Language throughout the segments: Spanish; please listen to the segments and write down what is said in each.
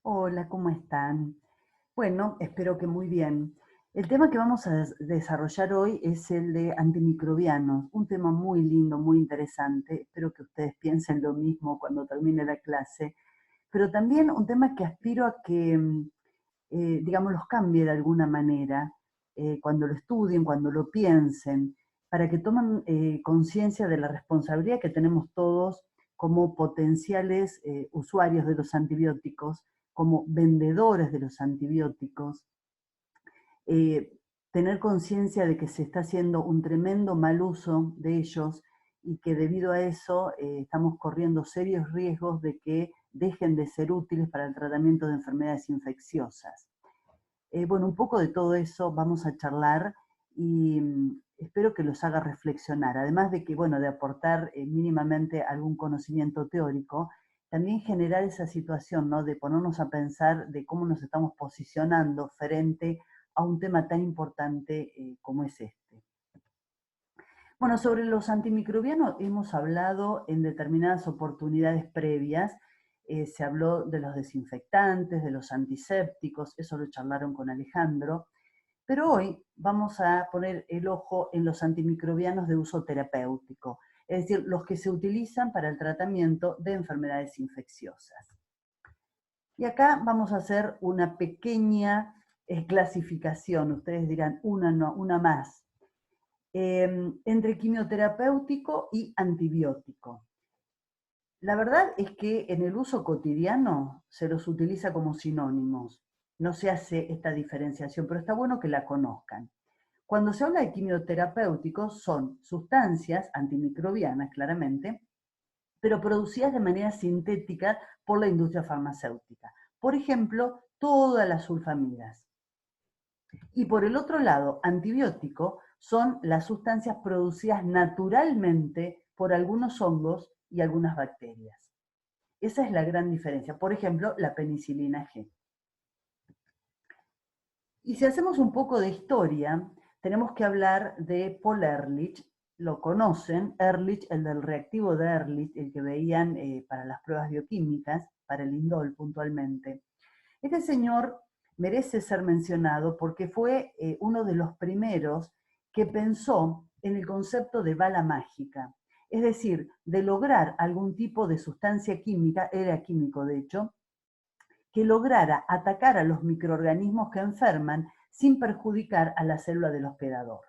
Hola, ¿cómo están? Bueno, espero que muy bien. El tema que vamos a desarrollar hoy es el de antimicrobianos, un tema muy lindo, muy interesante. Espero que ustedes piensen lo mismo cuando termine la clase, pero también un tema que aspiro a que, digamos, los cambie de alguna manera, cuando lo estudien, cuando lo piensen, para que tomen conciencia de la responsabilidad que tenemos todos como potenciales usuarios de los antibióticos, como vendedores de los antibióticos, eh, tener conciencia de que se está haciendo un tremendo mal uso de ellos y que debido a eso estamos corriendo serios riesgos de que dejen de ser útiles para el tratamiento de enfermedades infecciosas. Bueno, un poco de todo eso vamos a charlar y espero que los haga reflexionar, además de que, bueno, de aportar mínimamente algún conocimiento teórico, también generar esa situación, ¿no? De ponernos a pensar de cómo nos estamos posicionando frente a un tema tan importante como es este. Bueno, sobre los antimicrobianos hemos hablado en determinadas oportunidades previas. Se habló de los desinfectantes, de los antisépticos, eso lo charlaron con Alejandro. Pero hoy vamos a poner el ojo en los antimicrobianos de uso terapéutico, es decir, los que se utilizan para el tratamiento de enfermedades infecciosas. Y acá vamos a hacer una pequeña clasificación, ustedes dirán una, no, una más, entre quimioterapéutico y antibiótico. La verdad es que en el uso cotidiano se los utiliza como sinónimos. No se hace esta diferenciación, pero está bueno que la conozcan. Cuando se habla de quimioterapéuticos son sustancias antimicrobianas, claramente, pero producidas de manera sintética por la industria farmacéutica. Por ejemplo, todas las sulfamidas. Y por el otro lado, antibiótico son las sustancias producidas naturalmente por algunos hongos y algunas bacterias. Esa es la gran diferencia. Por ejemplo, la penicilina G. Y si hacemos un poco de historia, tenemos que hablar de Paul Ehrlich. Lo conocen, Ehrlich, el del reactivo de Ehrlich, el que veían para las pruebas bioquímicas, para el indol puntualmente. Este señor merece ser mencionado porque fue uno de los primeros que pensó en el concepto de bala mágica, es decir, de lograr algún tipo de sustancia química, era químico de hecho, que lograra atacar a los microorganismos que enferman sin perjudicar a la célula del hospedador.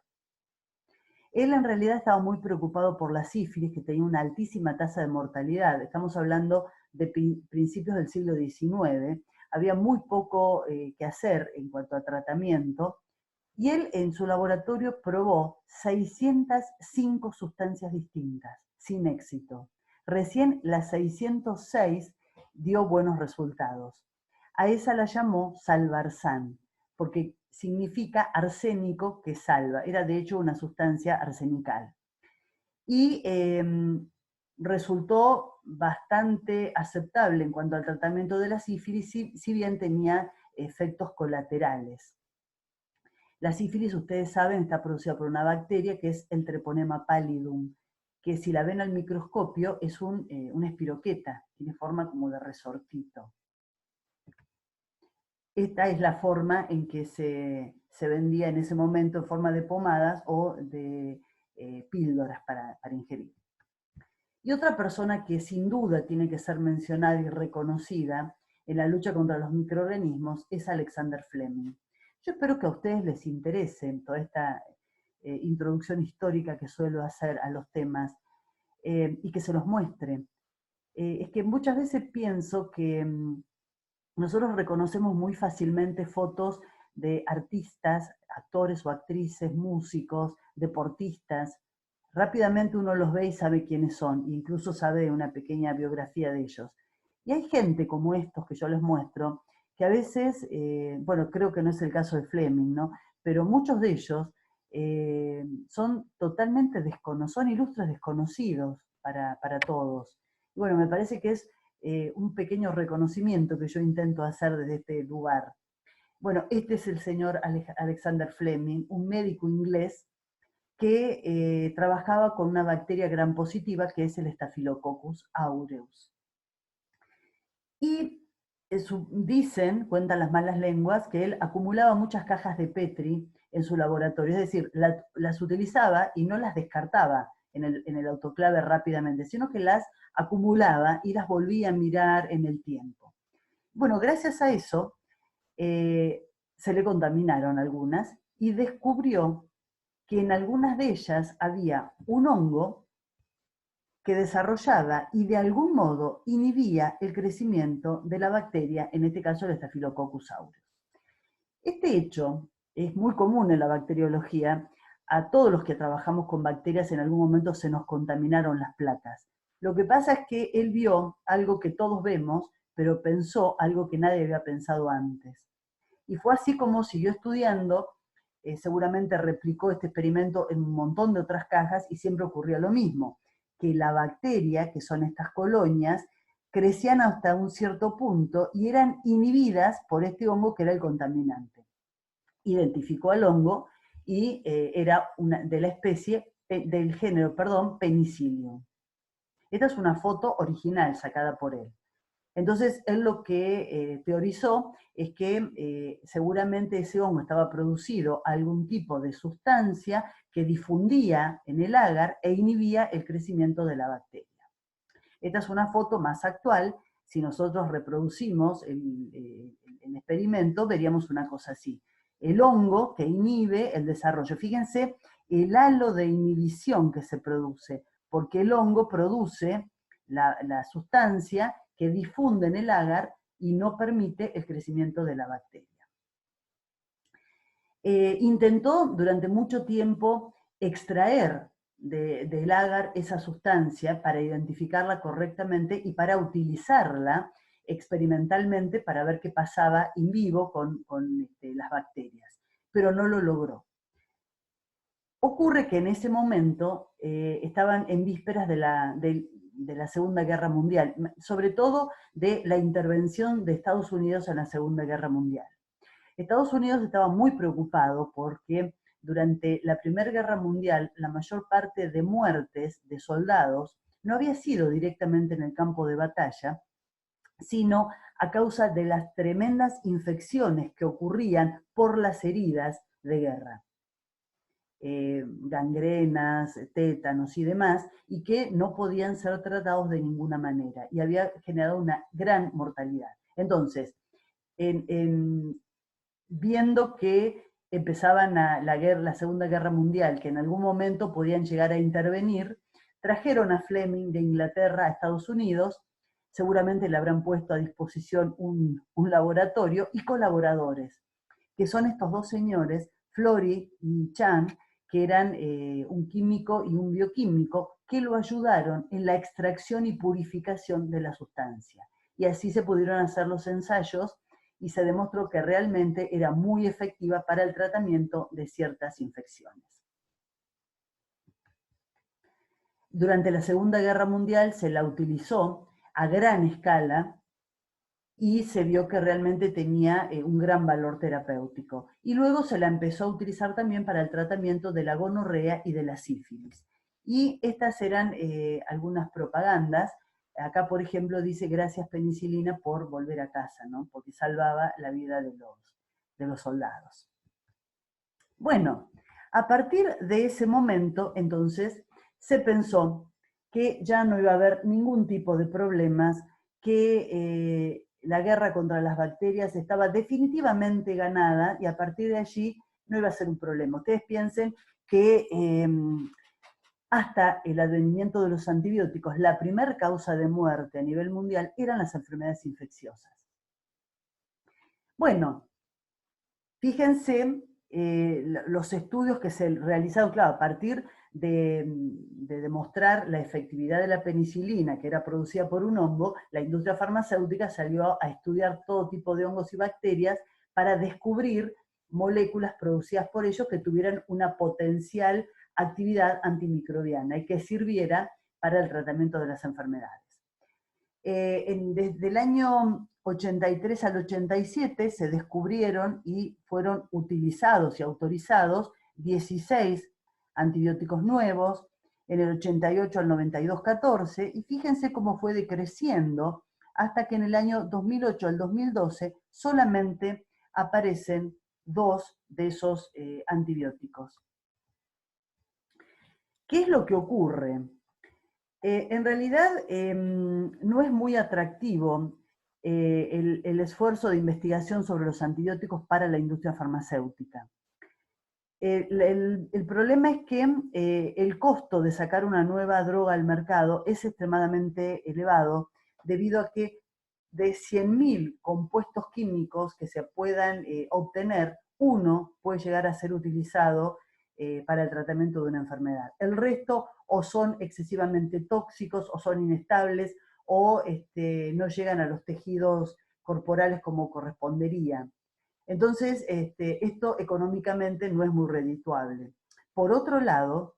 Él en realidad estaba muy preocupado por la sífilis, que tenía una altísima tasa de mortalidad. Estamos hablando de principios del siglo XIX. Había muy poco que hacer en cuanto a tratamiento. Y él en su laboratorio probó 605 sustancias distintas, sin éxito. Recién las 606 dio buenos resultados. A esa la llamó Salvarsan, porque significa arsénico que salva. Era de hecho una sustancia arsenical. Y resultó bastante aceptable en cuanto al tratamiento de la sífilis, si bien tenía efectos colaterales. La sífilis, ustedes saben, está producida por una bacteria que es el Treponema pallidum, que si la ven al microscopio es una espiroqueta, tiene forma como de resortito. Esta es la forma en que se vendía en ese momento en forma de pomadas o de píldoras para ingerir. Y otra persona que sin duda tiene que ser mencionada y reconocida en la lucha contra los microorganismos es Alexander Fleming. Yo espero que a ustedes les interese toda esta introducción histórica que suelo hacer a los temas y que se los muestre. Es que muchas veces pienso que nosotros reconocemos muy fácilmente fotos de artistas, actores o actrices, músicos, deportistas. Rápidamente uno los ve y sabe quiénes son, incluso sabe una pequeña biografía de ellos. Y hay gente como estos que yo les muestro, que a veces, bueno, creo que no es el caso de Fleming, ¿no? Pero muchos de ellos son totalmente desconocidos, son ilustres desconocidos para todos. Y bueno, me parece que es un pequeño reconocimiento que yo intento hacer desde este lugar. Bueno, este es el señor Alexander Fleming, un médico inglés que trabajaba con una bacteria gram positiva que es el Staphylococcus aureus. Y Dicen, cuentan las malas lenguas, que él acumulaba muchas cajas de Petri en su laboratorio, es decir, las utilizaba y no las descartaba en el autoclave rápidamente, sino que las acumulaba y las volvía a mirar en el tiempo. Bueno, gracias a eso se le contaminaron algunas y descubrió que en algunas de ellas había un hongo que desarrollaba y de algún modo inhibía el crecimiento de la bacteria, en este caso el Staphylococcus aureus. Este hecho es muy común en la bacteriología. A todos los que trabajamos con bacterias en algún momento se nos contaminaron las placas. Lo que pasa es que él vio algo que todos vemos, pero pensó algo que nadie había pensado antes. Y fue así como siguió estudiando, seguramente replicó este experimento en un montón de otras cajas y siempre ocurría lo mismo, que la bacteria, que son estas colonias, crecían hasta un cierto punto y eran inhibidas por este hongo que era el contaminante. Identificó al hongo y era de la especie, del género, perdón, Penicillium. Esta es una foto original sacada por él. Entonces, él lo que teorizó es que seguramente ese hongo estaba producido algún tipo de sustancia que difundía en el agar e inhibía el crecimiento de la bacteria. Esta es una foto más actual. Si nosotros reproducimos el experimento, veríamos una cosa así. El hongo que inhibe el desarrollo. Fíjense el halo de inhibición que se produce, porque el hongo produce la sustancia que difunde en el agar y no permite el crecimiento de la bacteria. Intentó durante mucho tiempo extraer del agar esa sustancia para identificarla correctamente y para utilizarla experimentalmente para ver qué pasaba in vivo con las bacterias, pero no lo logró. Ocurre que en ese momento estaban en vísperas de la Segunda Guerra Mundial, sobre todo de la intervención de Estados Unidos en la Segunda Guerra Mundial. Estados Unidos estaba muy preocupado porque durante la Primera Guerra Mundial la mayor parte de muertes de soldados no había sido directamente en el campo de batalla, sino a causa de las tremendas infecciones que ocurrían por las heridas de guerra. Gangrenas, tétanos y demás, y que no podían ser tratados de ninguna manera, y había generado una gran mortalidad. Entonces, viendo que empezaban la Segunda Guerra Mundial, que en algún momento podían llegar a intervenir, trajeron a Fleming de Inglaterra a Estados Unidos, seguramente le habrán puesto a disposición un laboratorio y colaboradores, que son estos dos señores, Flory y Chan, que eran un químico y un bioquímico, que lo ayudaron en la extracción y purificación de la sustancia. Y así se pudieron hacer los ensayos y se demostró que realmente era muy efectiva para el tratamiento de ciertas infecciones. Durante la Segunda Guerra Mundial se la utilizó a gran escala y se vio que realmente tenía un gran valor terapéutico. Y luego se la empezó a utilizar también para el tratamiento de la gonorrea y de la sífilis. Y estas eran algunas propagandas. Acá, por ejemplo, dice gracias penicilina por volver a casa, ¿no? Porque salvaba la vida de los soldados. Bueno, a partir de ese momento, entonces, se pensó que ya no iba a haber ningún tipo de problemas, que la guerra contra las bacterias estaba definitivamente ganada y a partir de allí no iba a ser un problema. Ustedes piensen que hasta el advenimiento de los antibióticos, la primera causa de muerte a nivel mundial eran las enfermedades infecciosas. Bueno, fíjense los estudios que se realizaron, claro, a partir de demostrar la efectividad de la penicilina, que era producida por un hongo, la industria farmacéutica salió a estudiar todo tipo de hongos y bacterias para descubrir moléculas producidas por ellos que tuvieran una potencial actividad antimicrobiana y que sirviera para el tratamiento de las enfermedades. Desde el año 83 al 87 se descubrieron y fueron utilizados y autorizados 16 antibióticos nuevos, en el 88 al 92, 14, y fíjense cómo fue decreciendo hasta que en el año 2008 al 2012 solamente aparecen 2 de esos antibióticos. ¿Qué es lo que ocurre? En realidad no es muy atractivo el esfuerzo de investigación sobre los antibióticos para la industria farmacéutica. El problema es que el costo de sacar una nueva droga al mercado es extremadamente elevado debido a que de 100.000 compuestos químicos que se puedan obtener, uno puede llegar a ser utilizado para el tratamiento de una enfermedad. El resto o son excesivamente tóxicos o son inestables o no llegan a los tejidos corporales como correspondería. Entonces, esto económicamente no es muy redituable. Por otro lado,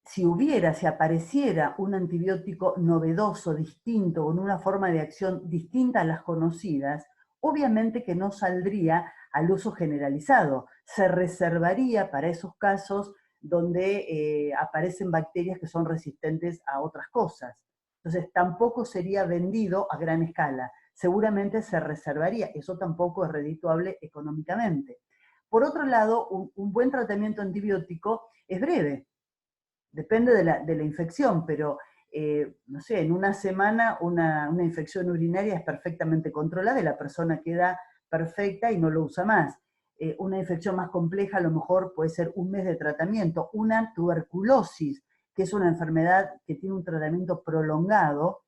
si apareciera un antibiótico novedoso, distinto, con una forma de acción distinta a las conocidas, obviamente que no saldría al uso generalizado. Se reservaría para esos casos donde aparecen bacterias que son resistentes a otras cosas. Entonces, tampoco sería vendido a gran escala. Seguramente se reservaría. Eso tampoco es redituable económicamente. Por otro lado, un buen tratamiento antibiótico es breve. Depende de la infección, pero no sé, en una semana una infección urinaria es perfectamente controlada y la persona queda perfecta y no lo usa más. Una infección más compleja a lo mejor puede ser un mes de tratamiento. Una tuberculosis, que es una enfermedad que tiene un tratamiento prolongado,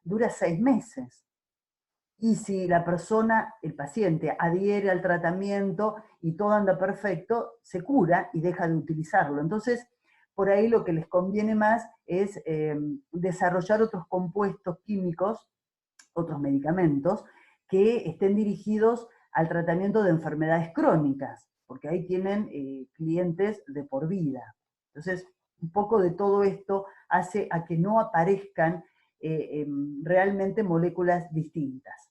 dura 6 meses. Y si la persona, el paciente, adhiere al tratamiento y todo anda perfecto, se cura y deja de utilizarlo. Entonces, por ahí lo que les conviene más es desarrollar otros compuestos químicos, otros medicamentos, que estén dirigidos al tratamiento de enfermedades crónicas, porque ahí tienen clientes de por vida. Entonces, un poco de todo esto hace a que no aparezcan realmente moléculas distintas.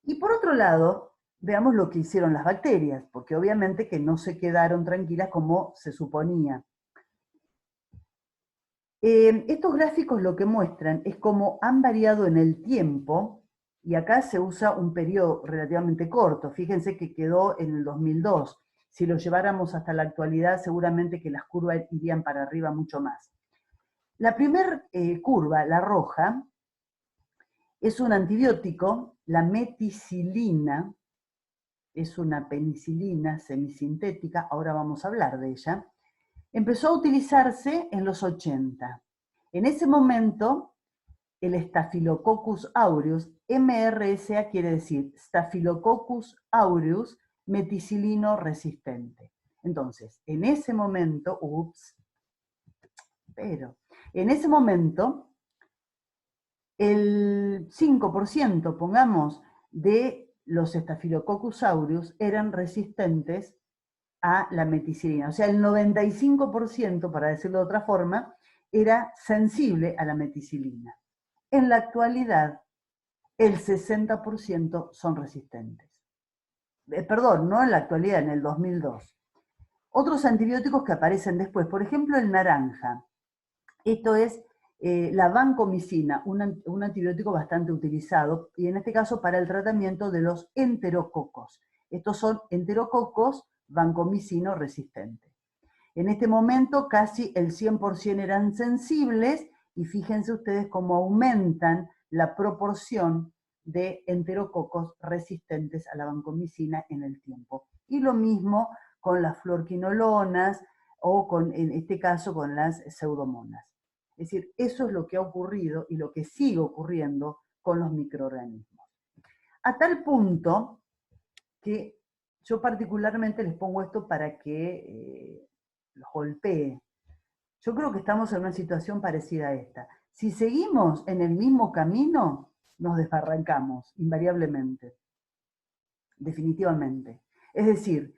Y por otro lado, veamos lo que hicieron las bacterias, porque obviamente que no se quedaron tranquilas como se suponía. Estos gráficos lo que muestran es cómo han variado en el tiempo, y acá se usa un periodo relativamente corto. Fíjense que quedó en el 2002. Si lo lleváramos hasta la actualidad, seguramente que las curvas irían para arriba mucho más. La primera curva, la roja, es un antibiótico, la meticilina, es una penicilina semisintética, ahora vamos a hablar de ella. Empezó a utilizarse en los 80. En ese momento, el Staphylococcus aureus, MRSA quiere decir Staphylococcus aureus meticilino resistente. Entonces, en ese momento, en ese momento, el 5%, pongamos, de los Staphylococcus aureus eran resistentes a la meticilina. O sea, el 95%, para decirlo de otra forma, era sensible a la meticilina. En la actualidad, el 60% son resistentes. Perdón, no en la actualidad, en el 2002. Otros antibióticos que aparecen después, por ejemplo, el naranja. Esto es la vancomicina, un antibiótico bastante utilizado, y en este caso para el tratamiento de los enterococos. Estos son enterococos vancomicino resistentes. En este momento casi el 100% eran sensibles, y fíjense ustedes cómo aumentan la proporción de enterococos resistentes a la vancomicina en el tiempo. Y lo mismo con las fluorquinolonas o en este caso con las pseudomonas. Es decir, eso es lo que ha ocurrido y lo que sigue ocurriendo con los microorganismos. A tal punto que yo particularmente les pongo esto para que los golpee. Yo creo que estamos en una situación parecida a esta. Si seguimos en el mismo camino, nos desbarrancamos, invariablemente. Definitivamente. Es decir,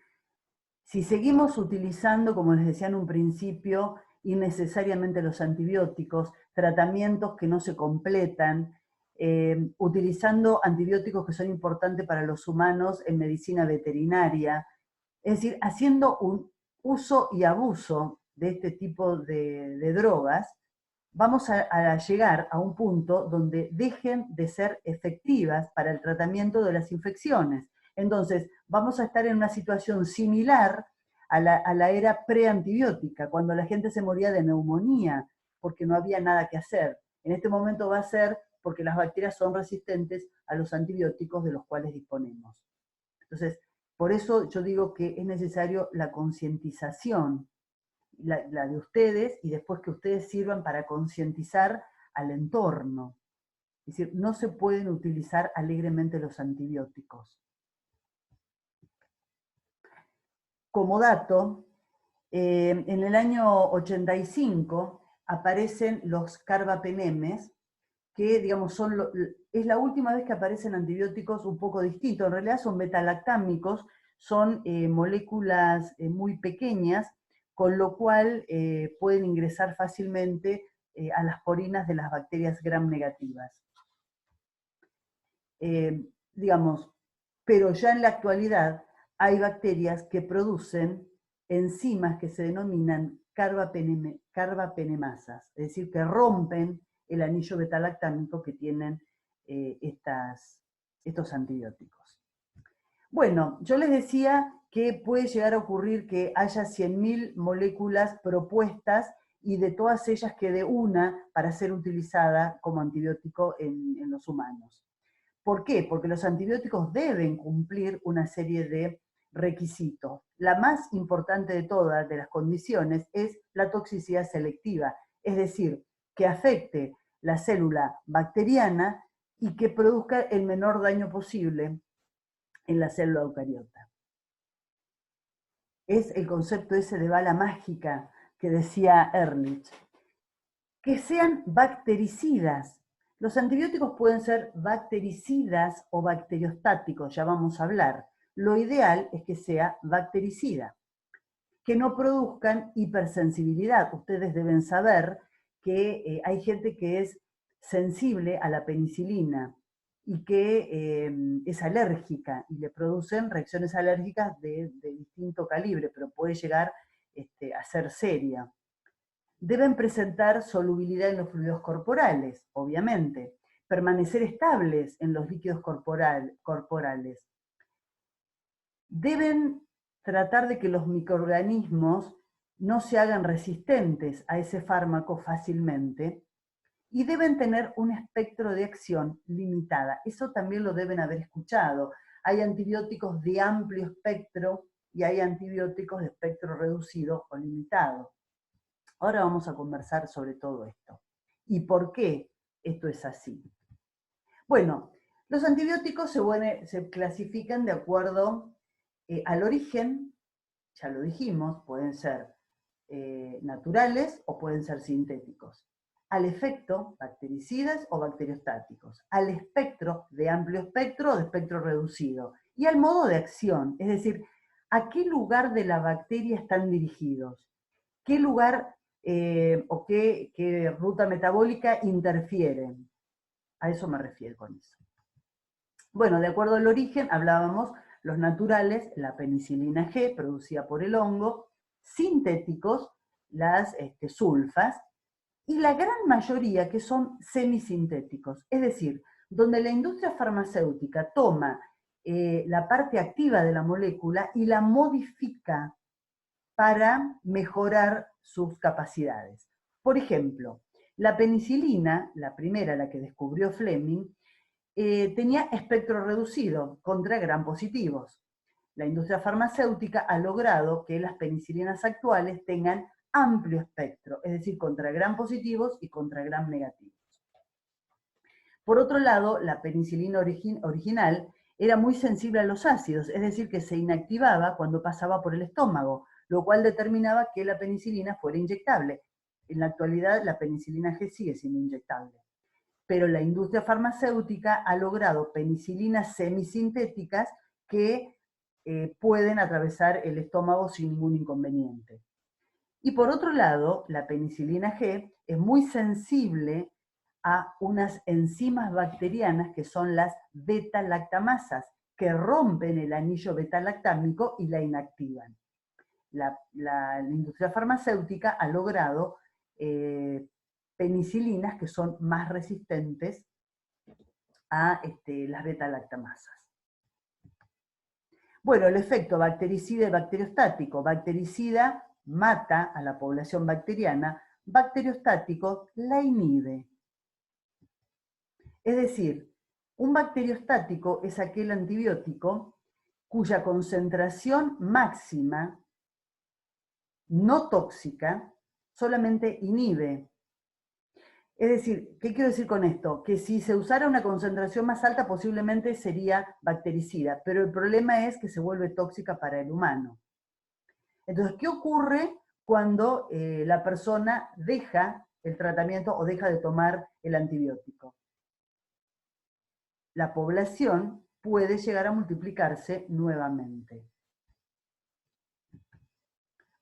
si seguimos utilizando, como les decía en un principio, innecesariamente los antibióticos, tratamientos que no se completan, utilizando antibióticos que son importantes para los humanos en medicina veterinaria, es decir, haciendo un uso y abuso de este tipo de drogas, vamos a llegar a un punto donde dejen de ser efectivas para el tratamiento de las infecciones. Entonces, vamos a estar en una situación similar a la era preantibiótica, cuando la gente se moría de neumonía porque no había nada que hacer. En este momento va a ser porque las bacterias son resistentes a los antibióticos de los cuales disponemos. Entonces, por eso yo digo que es necesario la concientización, la de ustedes, y después que ustedes sirvan para concientizar al entorno. Es decir, no se pueden utilizar alegremente los antibióticos. Como dato, en el año 85 aparecen los carbapenemes, que digamos es la última vez que aparecen antibióticos un poco distintos. En realidad son betalactámicos, son moléculas muy pequeñas, con lo cual pueden ingresar fácilmente a las porinas de las bacterias gram negativas. Digamos, pero ya en la actualidad hay bacterias que producen enzimas que se denominan carbapenemasas, es decir, que rompen el anillo betalactámico que tienen estos antibióticos. Bueno, yo les decía que puede llegar a ocurrir que haya 100.000 moléculas propuestas y de todas ellas quede una para ser utilizada como antibiótico en los humanos. ¿Por qué? Porque los antibióticos deben cumplir una serie de requisitos. La más importante de todas de las condiciones es la toxicidad selectiva, es decir, que afecte la célula bacteriana y que produzca el menor daño posible en la célula eucariota. Es el concepto ese de bala mágica que decía Ehrlich. Que sean bactericidas. Los antibióticos pueden ser bactericidas o bacteriostáticos, ya vamos a hablar. Lo ideal es que sea bactericida, que no produzcan hipersensibilidad. Ustedes deben saber que hay gente que es sensible a la penicilina y que es alérgica y le producen reacciones alérgicas de distinto calibre, pero puede llegar a ser seria. Deben presentar solubilidad en los fluidos corporales, obviamente, permanecer estables en los líquidos corporales. Deben tratar de que los microorganismos no se hagan resistentes a ese fármaco fácilmente y deben tener un espectro de acción limitada. Eso también lo deben haber escuchado. Hay antibióticos de amplio espectro y hay antibióticos de espectro reducido o limitado. Ahora vamos a conversar sobre todo esto. ¿Y por qué esto es así? Bueno, los antibióticos se clasifican de acuerdo al origen, ya lo dijimos, pueden ser naturales o pueden ser sintéticos. Al efecto, bactericidas o bacteriostáticos. Al espectro, de amplio espectro o de espectro reducido. Y al modo de acción, es decir, a qué lugar de la bacteria están dirigidos. ¿Qué lugar o qué ruta metabólica interfieren? A eso me refiero con eso. Bueno, de acuerdo al origen, hablábamos los naturales, la penicilina G, producida por el hongo, sintéticos, las sulfas, y la gran mayoría que son semisintéticos, es decir, donde la industria farmacéutica toma la parte activa de la molécula y la modifica para mejorar sus capacidades. Por ejemplo, la penicilina, la primera, la que descubrió Fleming, tenía espectro reducido contra gram positivos. La industria farmacéutica ha logrado que las penicilinas actuales tengan amplio espectro, es decir, contra gram positivos y contra gram negativos. Por otro lado, la penicilina original era muy sensible a los ácidos, es decir, que se inactivaba cuando pasaba por el estómago, lo cual determinaba que la penicilina fuera inyectable. En la actualidad, la penicilina G sigue siendo inyectable. Pero la industria farmacéutica ha logrado penicilinas semisintéticas que pueden atravesar el estómago sin ningún inconveniente. Y por otro lado, la penicilina G es muy sensible a unas enzimas bacterianas que son las beta-lactamasas, que rompen el anillo beta-lactámico y la inactivan. La industria farmacéutica ha logrado penicilinas que son más resistentes a las beta-lactamasas. Bueno, el efecto bactericida y bacteriostático. Bactericida mata a la población bacteriana, bacteriostático la inhibe. Es decir, un bacteriostático es aquel antibiótico cuya concentración máxima, no tóxica, solamente inhibe. Es decir, ¿qué quiero decir con esto? Que si se usara una concentración más alta posiblemente sería bactericida, pero el problema es que se vuelve tóxica para el humano. Entonces, ¿qué ocurre cuando la persona deja el tratamiento o deja de tomar el antibiótico? La población puede llegar a multiplicarse nuevamente.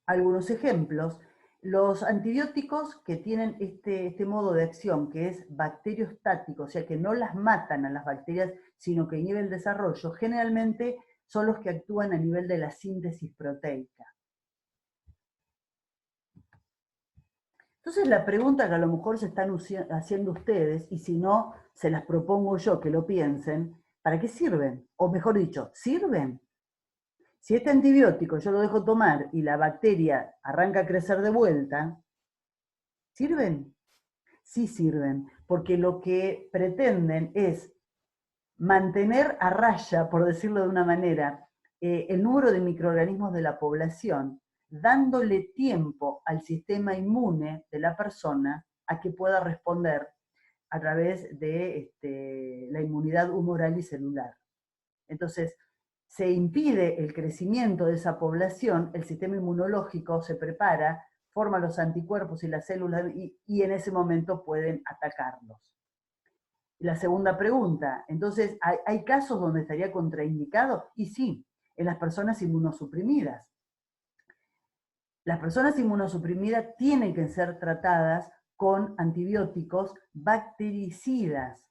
Algunos ejemplos. Los antibióticos que tienen este modo de acción, que es bacteriostático, o sea que no las matan a las bacterias, sino que inhiben el desarrollo, generalmente son los que actúan a nivel de la síntesis proteica. Entonces la pregunta que a lo mejor se están haciendo ustedes, y si no, se las propongo yo que lo piensen, ¿para qué sirven? O mejor dicho, ¿sirven? Si este antibiótico yo lo dejo tomar y la bacteria arranca a crecer de vuelta, ¿sirven? Sí sirven, porque lo que pretenden es mantener a raya, por decirlo de una manera, el número de microorganismos de la población, dándole tiempo al sistema inmune de la persona a que pueda responder a través de la inmunidad humoral y celular. Entonces, se impide el crecimiento de esa población, el sistema inmunológico se prepara, forma los anticuerpos y las células y en ese momento pueden atacarlos. La segunda pregunta, entonces, ¿hay casos donde estaría contraindicado? Y sí, en las personas inmunosuprimidas. Las personas inmunosuprimidas tienen que ser tratadas con antibióticos bactericidas,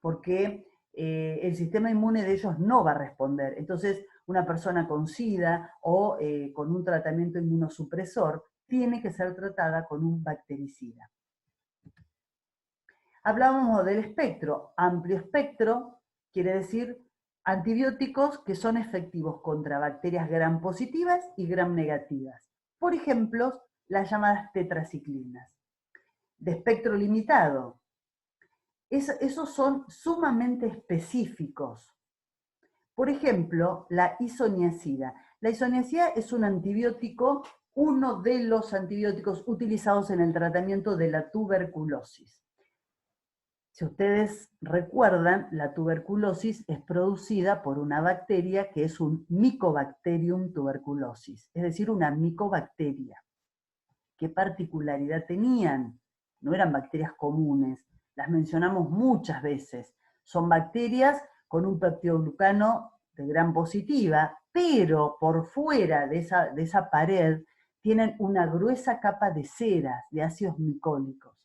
porque el sistema inmune de ellos no va a responder. Entonces, una persona con SIDA o con un tratamiento inmunosupresor tiene que ser tratada con un bactericida. Hablábamos del espectro. Amplio espectro quiere decir antibióticos que son efectivos contra bacterias gram positivas y gram negativas. Por ejemplo, las llamadas tetraciclinas. De espectro limitado. Esos son sumamente específicos. Por ejemplo, la isoniazida. La isoniazida es un antibiótico, uno de los antibióticos utilizados en el tratamiento de la tuberculosis. Si ustedes recuerdan, la tuberculosis es producida por una bacteria que es un Mycobacterium tuberculosis, es decir, una micobacteria. ¿Qué particularidad tenían? No eran bacterias comunes, las mencionamos muchas veces. Son bacterias con un peptidoglucano de gram positiva, pero por fuera de esa pared tienen una gruesa capa de ceras, de ácidos micólicos.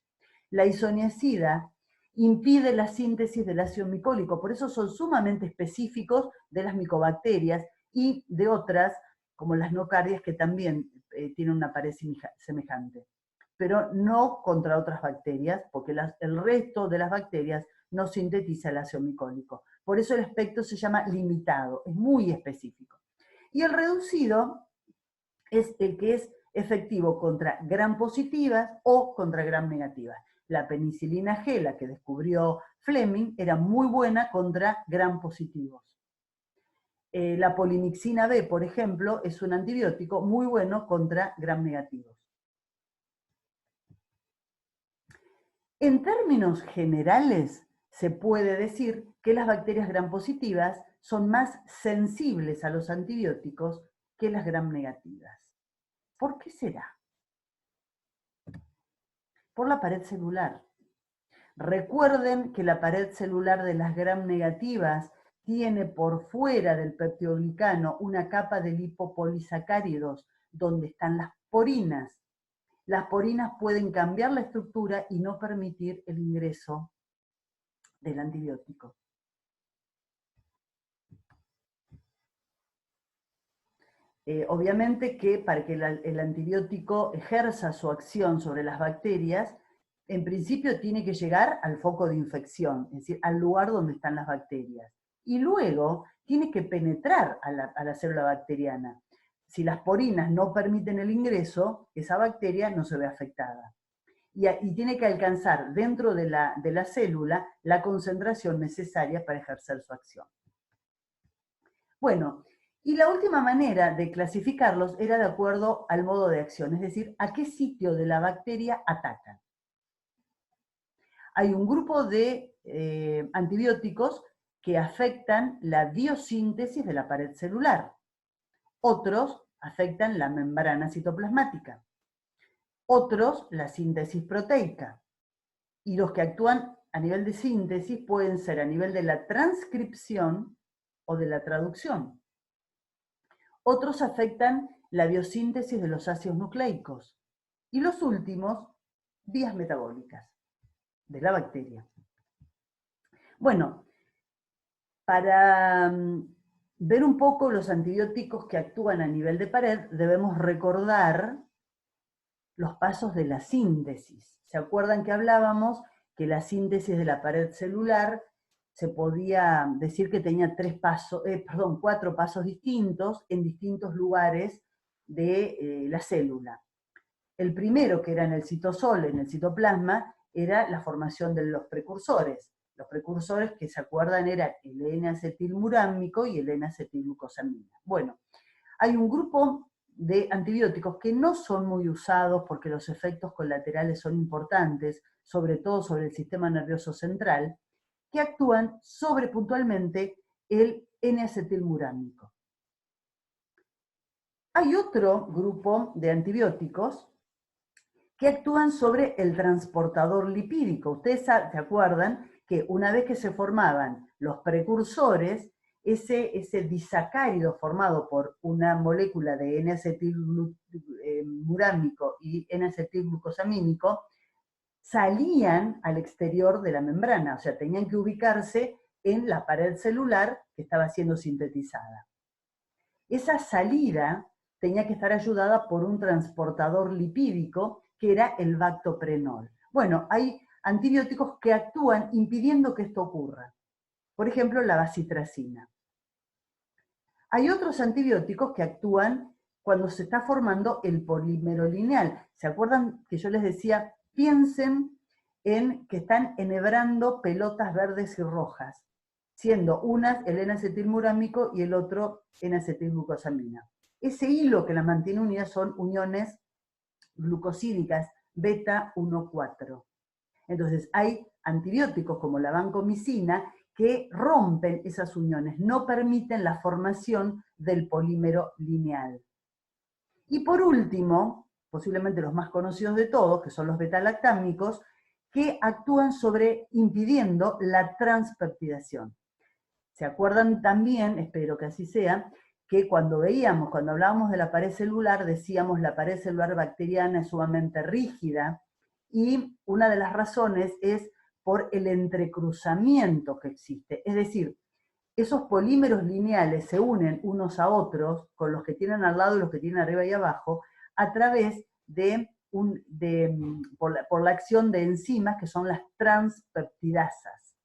La isoniazida impide la síntesis del ácido micólico, por eso son sumamente específicos de las micobacterias y de otras, como las nocardias, que también tienen una pared semejante, pero no contra otras bacterias, porque el resto de las bacterias no sintetiza el ácido micólico. Por eso el espectro se llama limitado, es muy específico. Y el reducido es el que es efectivo contra gram positivas o contra gram negativas. La penicilina G, la que descubrió Fleming, era muy buena contra gram positivos. La polimixina B, por ejemplo, es un antibiótico muy bueno contra gram negativos. En términos generales, se puede decir que las bacterias gram positivas son más sensibles a los antibióticos que las gram negativas. ¿Por qué será? Por la pared celular. Recuerden que la pared celular de las gram negativas tiene por fuera del peptidoglicano una capa de lipopolisacáridos donde están las porinas. Las porinas pueden cambiar la estructura y no permitir el ingreso del antibiótico. Obviamente que para que el antibiótico ejerza su acción sobre las bacterias, en principio tiene que llegar al foco de infección, es decir, al lugar donde están las bacterias. Y luego tiene que penetrar a la célula bacteriana. Si las porinas no permiten el ingreso, esa bacteria no se ve afectada. Y tiene que alcanzar dentro de la célula la concentración necesaria para ejercer su acción. Bueno, y la última manera de clasificarlos era de acuerdo al modo de acción, es decir, a qué sitio de la bacteria atacan. Hay un grupo de antibióticos que afectan la biosíntesis de la pared celular. Otros afectan la membrana citoplasmática. Otros, la síntesis proteica. Y los que actúan a nivel de síntesis pueden ser a nivel de la transcripción o de la traducción. Otros afectan la biosíntesis de los ácidos nucleicos. Y los últimos, vías metabólicas de la bacteria. Bueno, para ver un poco los antibióticos que actúan a nivel de pared, debemos recordar los pasos de la síntesis. ¿Se acuerdan que hablábamos que la síntesis de la pared celular se podía decir que tenía 4 pasos distintos en distintos lugares de la célula? El primero, que era en el citosol, en el citoplasma, era la formación de los precursores. Los precursores, que se acuerdan, eran el N-acetilmurámico y el N-acetilglucosamina. Bueno, hay un grupo de antibióticos que no son muy usados porque los efectos colaterales son importantes, sobre todo sobre el sistema nervioso central, que actúan sobre puntualmente el N-acetilmurámico. Hay otro grupo de antibióticos que actúan sobre el transportador lipídico. Ustedes se acuerdan que una vez que se formaban los precursores, ese disacárido formado por una molécula de N-acetilmurámico y N-acetilglucosamínico salían al exterior de la membrana, o sea, tenían que ubicarse en la pared celular que estaba siendo sintetizada. Esa salida tenía que estar ayudada por un transportador lipídico que era el bactoprenol. Bueno, hay antibióticos que actúan impidiendo que esto ocurra. Por ejemplo, la bacitracina. Hay otros antibióticos que actúan cuando se está formando el polímero lineal. ¿Se acuerdan que yo les decía, piensen en que están enhebrando pelotas verdes y rojas, siendo unas el N-acetilmurámico y el otro N-acetilglucosamina? Ese hilo que las mantiene unidas son uniones glucosídicas beta 1,4. Entonces hay antibióticos como la vancomicina que rompen esas uniones, no permiten la formación del polímero lineal. Y por último, posiblemente los más conocidos de todos, que son los beta-lactámicos, que actúan sobre impidiendo la transpeptidación. ¿Se acuerdan también, espero que así sea, que cuando hablábamos de la pared celular, decíamos la pared celular bacteriana es sumamente rígida, y una de las razones es por el entrecruzamiento que existe. Es decir, esos polímeros lineales se unen unos a otros, con los que tienen al lado y los que tienen arriba y abajo, a través por la acción de enzimas que son las transpeptidasas.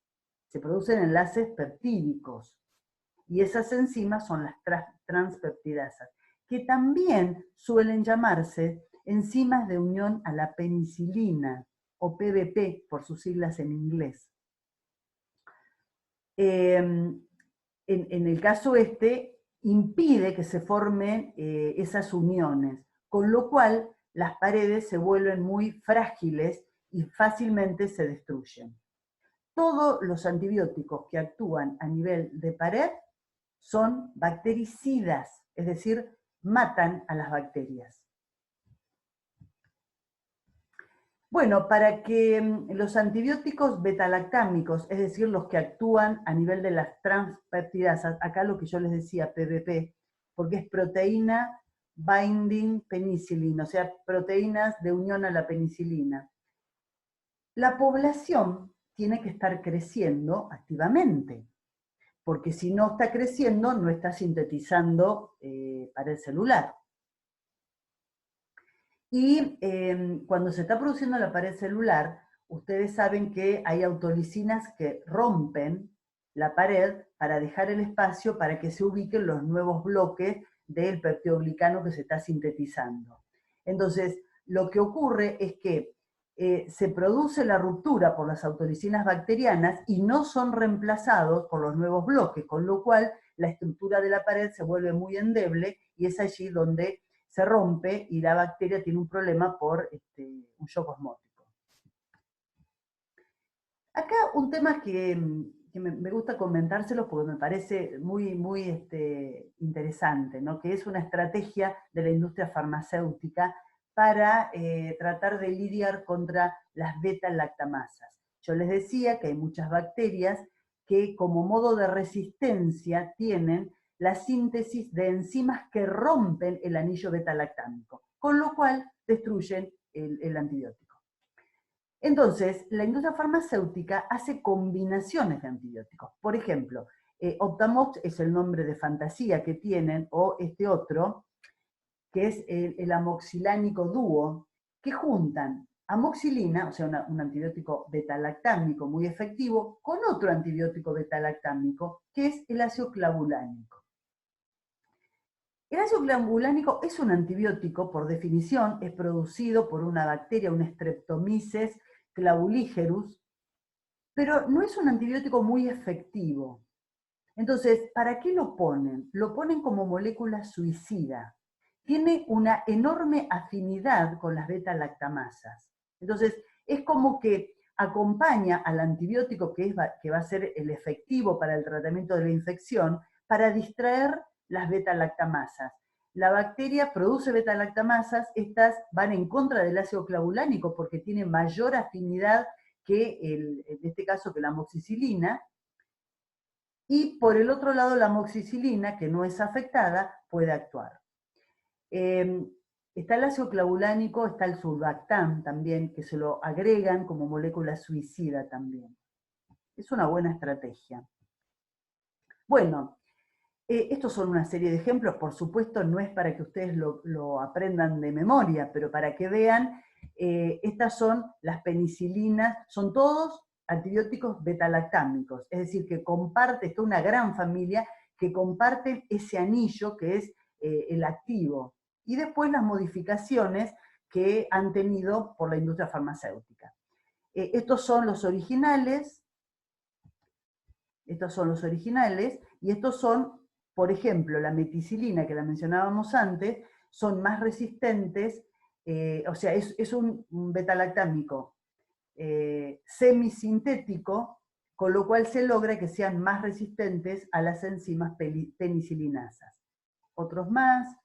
Se producen enlaces peptídicos. Y esas enzimas son las transpeptidasas, que también suelen llamarse enzimas de unión a la penicilina, o PBP por sus siglas en inglés. En el caso impide que se formen esas uniones, con lo cual las paredes se vuelven muy frágiles y fácilmente se destruyen. Todos los antibióticos que actúan a nivel de pared son bactericidas, es decir, matan a las bacterias. Bueno, para que los antibióticos beta-lactámicos, es decir, los que actúan a nivel de las transpeptidasas, acá lo que yo les decía, PBP, porque es proteína binding penicillin, o sea, proteínas de unión a la penicilina. La población tiene que estar creciendo activamente, porque si no está creciendo, no está sintetizando pared celular. Y cuando se está produciendo la pared celular, ustedes saben que hay autolisinas que rompen la pared para dejar el espacio para que se ubiquen los nuevos bloques del peptidoglicano que se está sintetizando. Entonces, lo que ocurre es que se produce la ruptura por las autolisinas bacterianas y no son reemplazados por los nuevos bloques, con lo cual la estructura de la pared se vuelve muy endeble y es allí donde se rompe y la bacteria tiene un problema por un shock osmótico. Acá un tema que me gusta comentárselo porque me parece muy interesante, ¿no? Que es una estrategia de la industria farmacéutica para tratar de lidiar contra las beta-lactamasas. Yo les decía que hay muchas bacterias que como modo de resistencia tienen la síntesis de enzimas que rompen el anillo beta-lactámico, con lo cual destruyen el antibiótico. Entonces, la industria farmacéutica hace combinaciones de antibióticos. Por ejemplo, Optamox es el nombre de fantasía que tienen, o este otro, que es el amoxilánico dúo, que juntan amoxilina, o sea, un antibiótico beta-lactámico muy efectivo, con otro antibiótico beta-lactámico, que es el ácido clavulánico. El ácido clavulánico es un antibiótico, por definición, es producido por una bacteria, un Streptomyces clavuligerus, pero no es un antibiótico muy efectivo. Entonces, ¿para qué lo ponen? Lo ponen como molécula suicida. Tiene una enorme afinidad con las beta-lactamasas. Entonces, es como que acompaña al antibiótico que va a ser el efectivo para el tratamiento de la infección para distraer las beta-lactamasas. La bacteria produce beta-lactamasas, estas van en contra del ácido clavulánico porque tiene mayor afinidad que, en este caso, que la amoxicilina, y por el otro lado la amoxicilina, que no es afectada, puede actuar. Está el ácido clavulánico, está el surfactán también, que se lo agregan como molécula suicida también. Es una buena estrategia. Bueno, estos son una serie de ejemplos, por supuesto no es para que ustedes lo aprendan de memoria, pero para que vean, estas son las penicilinas, son todos antibióticos beta-lactámicos, es decir, que comparte, está una gran familia que comparten ese anillo que es el activo, y después las modificaciones que han tenido por la industria farmacéutica. Estos son los originales, y estos son, por ejemplo, la meticilina que la mencionábamos antes, son más resistentes, o sea, es un beta-lactámico semisintético, con lo cual se logra que sean más resistentes a las enzimas penicilinasas. Otros más,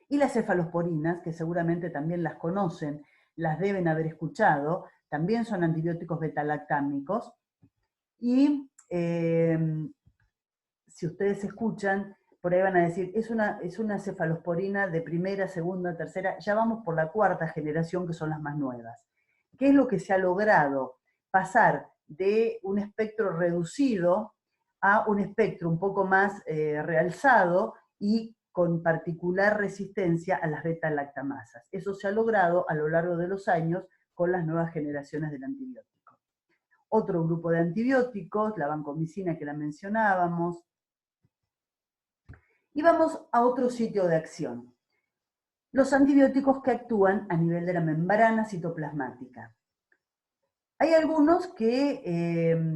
y las cefalosporinas, que seguramente también las conocen, las deben haber escuchado, también son antibióticos beta-lactámicos, y si ustedes escuchan, por ahí van a decir, es una cefalosporina de primera, segunda, tercera, ya vamos por la cuarta generación, que son las más nuevas. ¿Qué es lo que se ha logrado? Pasar de un espectro reducido a un espectro un poco más realzado y con particular resistencia a las beta-lactamasas. Eso se ha logrado a lo largo de los años con las nuevas generaciones del antibiótico. Otro grupo de antibióticos, la vancomicina que la mencionábamos. Y vamos a otro sitio de acción. Los antibióticos que actúan a nivel de la membrana citoplasmática. Hay algunos que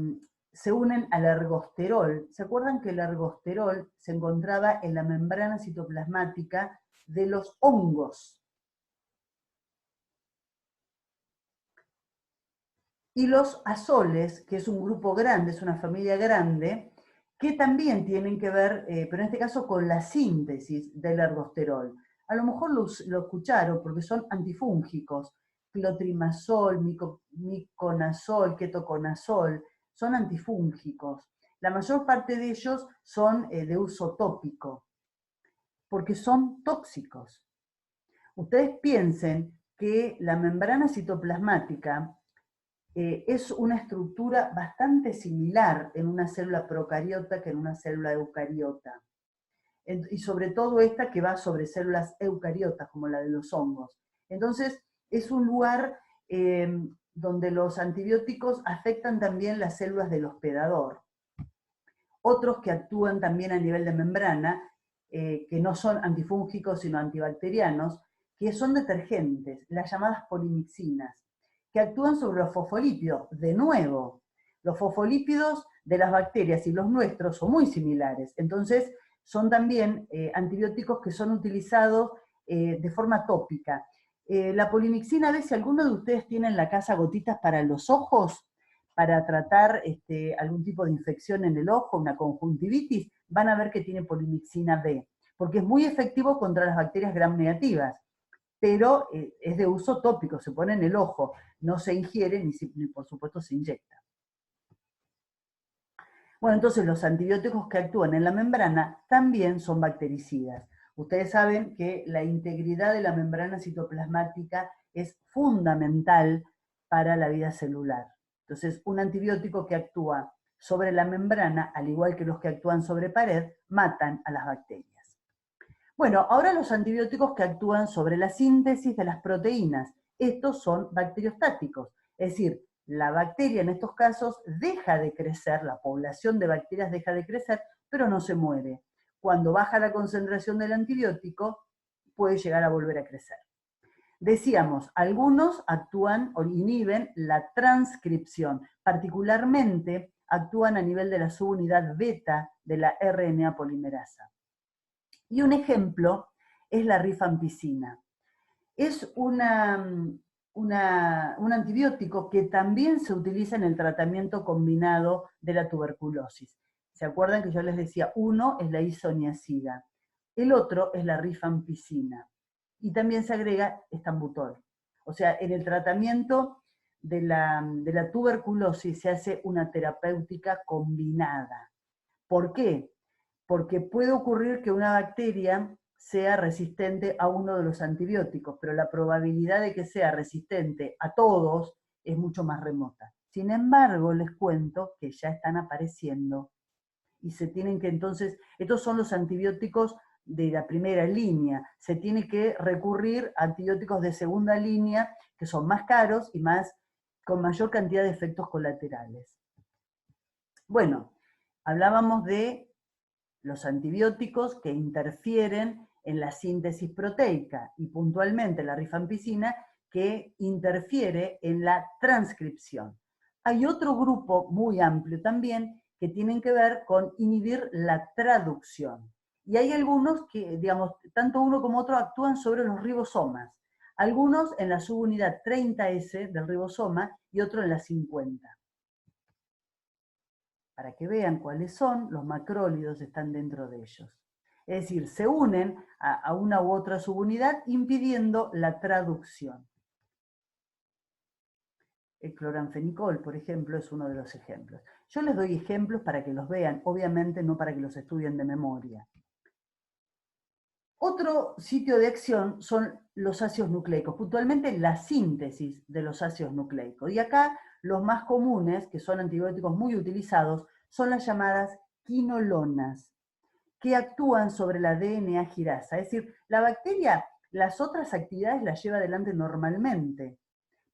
se unen al ergosterol. ¿Se acuerdan que el ergosterol se encontraba en la membrana citoplasmática de los hongos? Y los azoles, que es un grupo grande, es una familia grande, que también tienen que ver, pero en este caso con la síntesis del ergosterol. A lo mejor lo escucharon porque son antifúngicos, clotrimazol, miconazol, ketoconazol, son antifúngicos. La mayor parte de ellos son de uso tópico, porque son tóxicos. Ustedes piensen que la membrana citoplasmática es una estructura bastante similar en una célula procariota que en una célula eucariota. Y sobre todo esta que va sobre células eucariotas, como la de los hongos. Entonces, es un lugar donde los antibióticos afectan también las células del hospedador. Otros que actúan también a nivel de membrana, que no son antifúngicos sino antibacterianos, que son detergentes, las llamadas polimixinas, que actúan sobre los fosfolípidos. De nuevo, los fosfolípidos de las bacterias y los nuestros son muy similares, entonces son también antibióticos que son utilizados de forma tópica. La polimixina, a ver si alguno de ustedes tiene en la casa gotitas para los ojos, para tratar algún tipo de infección en el ojo, una conjuntivitis, van a ver que tiene polimixina B, porque es muy efectivo contra las bacterias gram negativas, pero es de uso tópico, se pone en el ojo, no se ingiere ni por supuesto se inyecta. Bueno, entonces los antibióticos que actúan en la membrana también son bactericidas. Ustedes saben que la integridad de la membrana citoplasmática es fundamental para la vida celular. Entonces, un antibiótico que actúa sobre la membrana, al igual que los que actúan sobre pared, matan a las bacterias. Bueno, ahora los antibióticos que actúan sobre la síntesis de las proteínas. Estos son bacteriostáticos, es decir, la bacteria en estos casos deja de crecer, la población de bacterias deja de crecer, pero no se muere. Cuando baja la concentración del antibiótico, puede llegar a volver a crecer. Decíamos, algunos actúan o inhiben la transcripción, particularmente actúan a nivel de la subunidad beta de la RNA polimerasa. Y un ejemplo es la rifampicina. Es un antibiótico que también se utiliza en el tratamiento combinado de la tuberculosis. ¿Se acuerdan que yo les decía? Uno es la isoniazida, el otro es la rifampicina. Y también se agrega estambutol. O sea, en el tratamiento de la tuberculosis se hace una terapéutica combinada. ¿Por qué? Porque puede ocurrir que una bacteria sea resistente a uno de los antibióticos, pero la probabilidad de que sea resistente a todos es mucho más remota. Sin embargo, les cuento que ya están apareciendo y se tienen que entonces, estos son los antibióticos de la primera línea, se tiene que recurrir a antibióticos de segunda línea que son más caros y con mayor cantidad de efectos colaterales. Bueno, hablábamos de los antibióticos que interfieren en la síntesis proteica y puntualmente la rifampicina que interfiere en la transcripción. Hay otro grupo muy amplio también que tienen que ver con inhibir la traducción. Y hay algunos que, digamos, tanto uno como otro actúan sobre los ribosomas. Algunos en la subunidad 30S del ribosoma y otro en la 50. Para que vean cuáles son, los macrólidos están dentro de ellos. Es decir, se unen a una u otra subunidad impidiendo la traducción. El cloranfenicol, por ejemplo, es uno de los ejemplos. Yo les doy ejemplos para que los vean, obviamente no para que los estudien de memoria. Otro sitio de acción son los ácidos nucleicos, puntualmente la síntesis de los ácidos nucleicos. Y acá los más comunes, que son antibióticos muy utilizados, son las llamadas quinolonas, que actúan sobre la DNA girasa. Es decir, la bacteria las otras actividades las lleva adelante normalmente,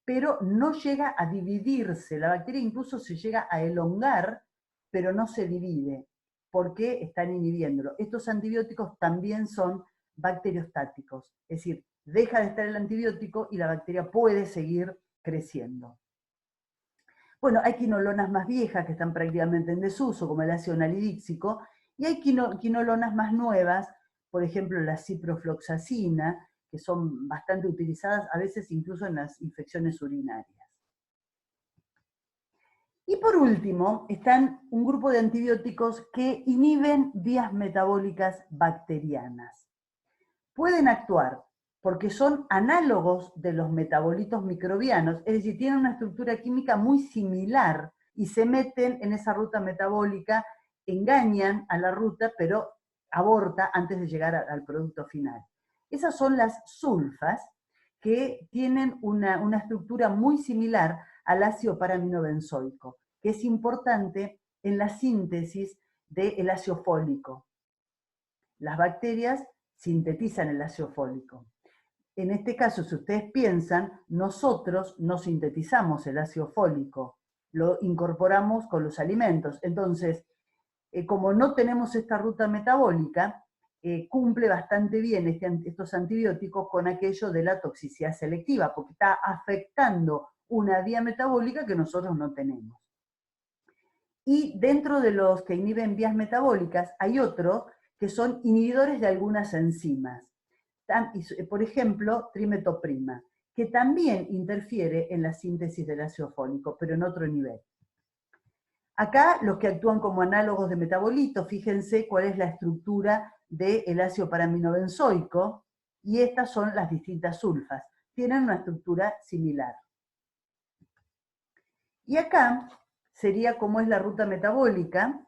pero no llega a dividirse. La bacteria incluso se llega a elongar, pero no se divide, porque están inhibiéndolo. Estos antibióticos también son bacteriostáticos, es decir, deja de estar el antibiótico y la bacteria puede seguir creciendo. Bueno, hay quinolonas más viejas que están prácticamente en desuso, como el ácido nalidíxico, y hay quinolonas más nuevas, por ejemplo la ciprofloxacina, que son bastante utilizadas, a veces incluso en las infecciones urinarias. Y por último, están un grupo de antibióticos que inhiben vías metabólicas bacterianas. Pueden actuar porque son análogos de los metabolitos microbianos, es decir, tienen una estructura química muy similar y se meten en esa ruta metabólica, engañan a la ruta, pero aborta antes de llegar al producto final. Esas son las sulfas, que tienen una estructura muy similar al ácido paraminobenzoico, que es importante en la síntesis del ácido fólico. Las bacterias sintetizan el ácido fólico. en este caso, si ustedes piensan, nosotros no sintetizamos el ácido fólico, lo incorporamos con los alimentos. Entonces, como no tenemos esta ruta metabólica, cumple bastante bien estos antibióticos con aquello de la toxicidad selectiva, porque está afectando una vía metabólica que nosotros no tenemos. Y dentro de los que inhiben vías metabólicas, hay otros que son inhibidores de algunas enzimas. Por ejemplo, trimetoprima, que también interfiere en la síntesis del ácido fólico, pero en otro nivel. Acá los que actúan como análogos de metabolitos, fíjense cuál es la estructura del ácido paraminobenzoico, y estas son las distintas sulfas. Tienen una estructura similar. Y acá sería como es la ruta metabólica.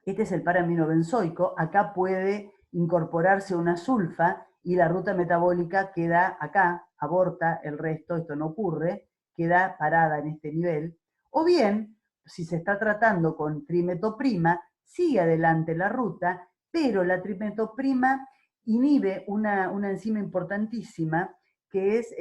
Este es el paraminobenzoico. Acá puede incorporarse una sulfa y la ruta metabólica queda acá, aborta el resto, esto no ocurre, queda parada en este nivel. O bien, si se está tratando con trimetoprima, sigue adelante la ruta, pero la trimetoprima inhibe una enzima importantísima que es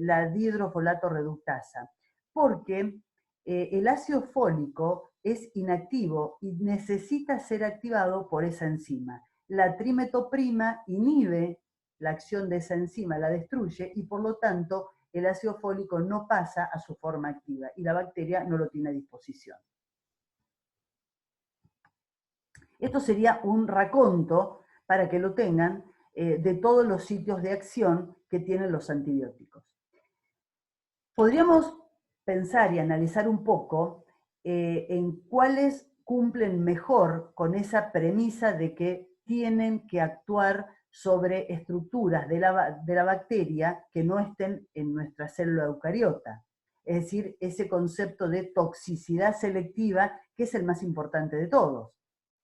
la dihidrofolato reductasa, porque el ácido fólico es inactivo y necesita ser activado por esa enzima. La trimetoprima inhibe la acción de esa enzima, la destruye, y por lo tanto el ácido fólico no pasa a su forma activa y la bacteria no lo tiene a disposición. Esto sería un raconto, para que lo tengan, de todos los sitios de acción que tienen los antibióticos. Podríamos pensar y analizar un poco en cuáles cumplen mejor con esa premisa de que tienen que actuar sobre estructuras de la bacteria que no estén en nuestra célula eucariota. Es decir, ese concepto de toxicidad selectiva, que es el más importante de todos.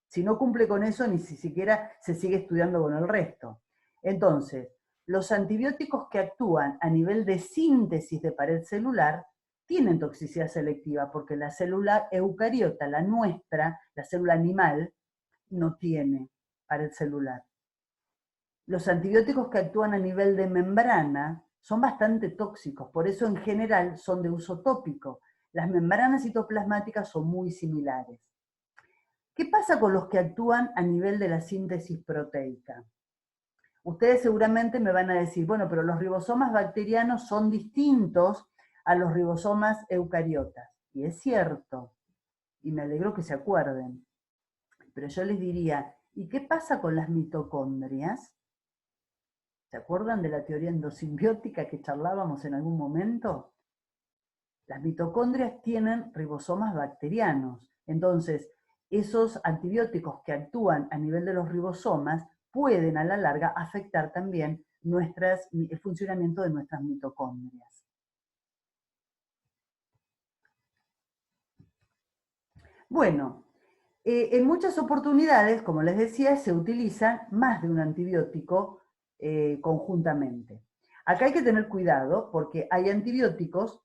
Si no cumple con eso, ni siquiera se sigue estudiando con el resto. Entonces, los antibióticos que actúan a nivel de síntesis de pared celular tienen toxicidad selectiva, porque la célula eucariota, la nuestra, la célula animal, no tiene pared celular. Los antibióticos que actúan a nivel de membrana son bastante tóxicos, por eso en general son de uso tópico. Las membranas citoplasmáticas son muy similares. ¿Qué pasa con los que actúan a nivel de la síntesis proteica? Ustedes seguramente me van a decir, bueno, pero los ribosomas bacterianos son distintos a los ribosomas eucariotas. Y es cierto, y me alegro que se acuerden. Pero yo les diría, ¿y qué pasa con las mitocondrias? ¿Se acuerdan de la teoría endosimbiótica que charlábamos en algún momento? Las mitocondrias tienen ribosomas bacterianos. Entonces, esos antibióticos que actúan a nivel de los ribosomas pueden a la larga afectar también el funcionamiento de nuestras mitocondrias. Bueno, en muchas oportunidades, como les decía, se utiliza más de un antibiótico conjuntamente. Acá hay que tener cuidado porque hay antibióticos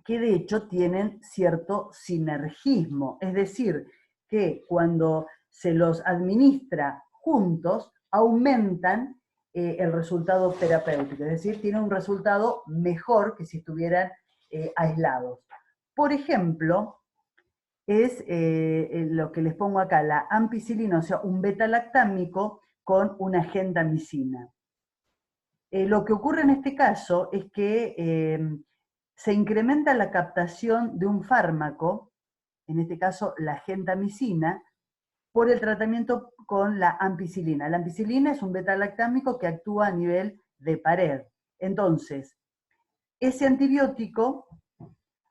que de hecho tienen cierto sinergismo, es decir, que cuando se los administra juntos, aumentan el resultado terapéutico, es decir, tienen un resultado mejor que si estuvieran aislados. Por ejemplo, es lo que les pongo acá, la ampicilina, o sea, un beta-lactámico con una gentamicina. Lo que ocurre en este caso es que se incrementa la captación de un fármaco, en este caso la gentamicina, por el tratamiento con la ampicilina. La ampicilina es un beta-lactámico que actúa a nivel de pared. Entonces, ese antibiótico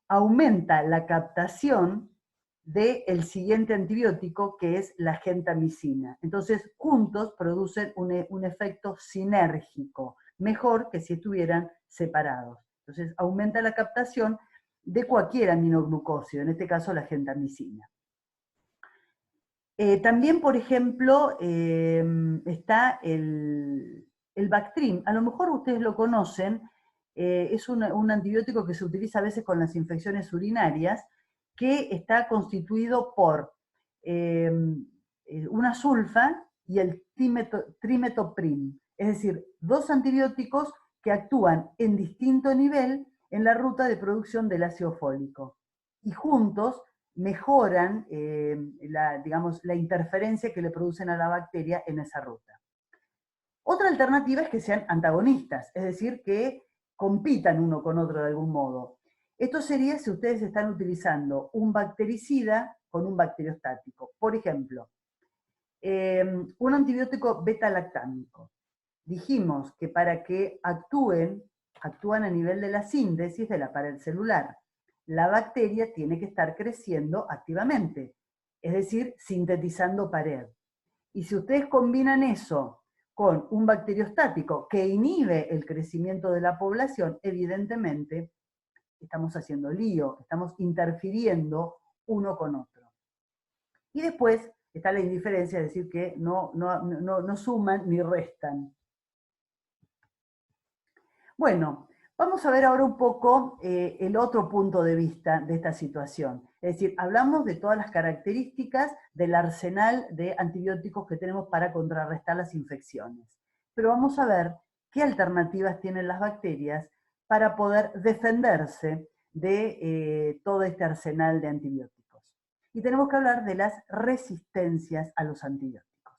aumenta la captación del siguiente antibiótico, que es la gentamicina. Entonces, juntos producen un efecto sinérgico, mejor que si estuvieran separados. Entonces, aumenta la captación de cualquier aminoglucósido, en este caso la gentamicina. También, por ejemplo, está el Bactrim. A lo mejor ustedes lo conocen, es un antibiótico que se utiliza a veces con las infecciones urinarias, que está constituido por una sulfa y el trimetoprim. Es decir, dos antibióticos que actúan en distinto nivel en la ruta de producción del ácido fólico. Y juntos mejoran la interferencia que le producen a la bacteria en esa ruta. Otra alternativa es que sean antagonistas, es decir, que compitan uno con otro de algún modo. Esto sería si ustedes están utilizando un bactericida con un bacteriostático. Por ejemplo, un antibiótico beta-lactámico. Dijimos que para que actúan a nivel de la síntesis de la pared celular. La bacteria tiene que estar creciendo activamente, es decir, sintetizando pared. Y si ustedes combinan eso con un bacteriostático que inhibe el crecimiento de la población, evidentemente estamos haciendo lío, estamos interfiriendo uno con otro. Y después está la indiferencia, es decir, que no suman ni restan. Bueno, vamos a ver ahora un poco el otro punto de vista de esta situación. Es decir, hablamos de todas las características del arsenal de antibióticos que tenemos para contrarrestar las infecciones. Pero vamos a ver qué alternativas tienen las bacterias para poder defenderse de todo este arsenal de antibióticos. Y tenemos que hablar de las resistencias a los antibióticos.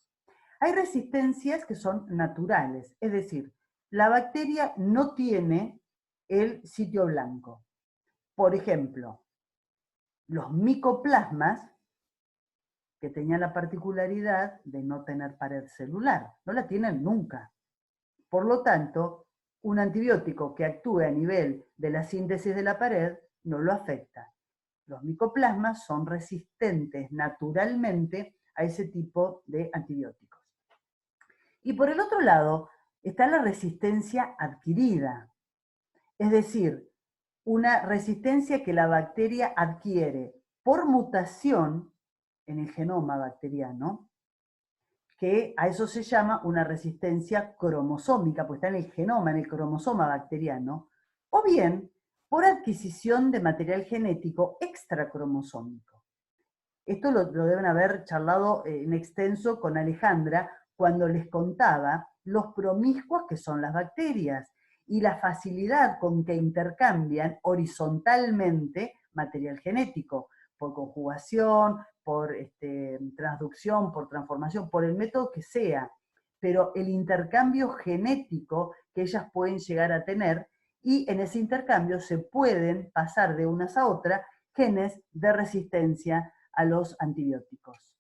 Hay resistencias que son naturales, es decir, la bacteria no tiene el sitio blanco. Por ejemplo, los micoplasmas, que tenían la particularidad de no tener pared celular, no la tienen nunca. Por lo tanto, un antibiótico que actúe a nivel de la síntesis de la pared no lo afecta. Los micoplasmas son resistentes naturalmente a ese tipo de antibióticos. Y por el otro lado, está la resistencia adquirida, es decir, una resistencia que la bacteria adquiere por mutación en el genoma bacteriano, que a eso se llama una resistencia cromosómica, pues está en el genoma, en el cromosoma bacteriano, o bien por adquisición de material genético extracromosómico. Esto lo deben haber charlado en extenso con Alejandra cuando les contaba los promiscuas que son las bacterias y la facilidad con que intercambian horizontalmente material genético, por conjugación, por transducción, por transformación, por el método que sea, pero el intercambio genético que ellas pueden llegar a tener, y en ese intercambio se pueden pasar de unas a otras genes de resistencia a los antibióticos.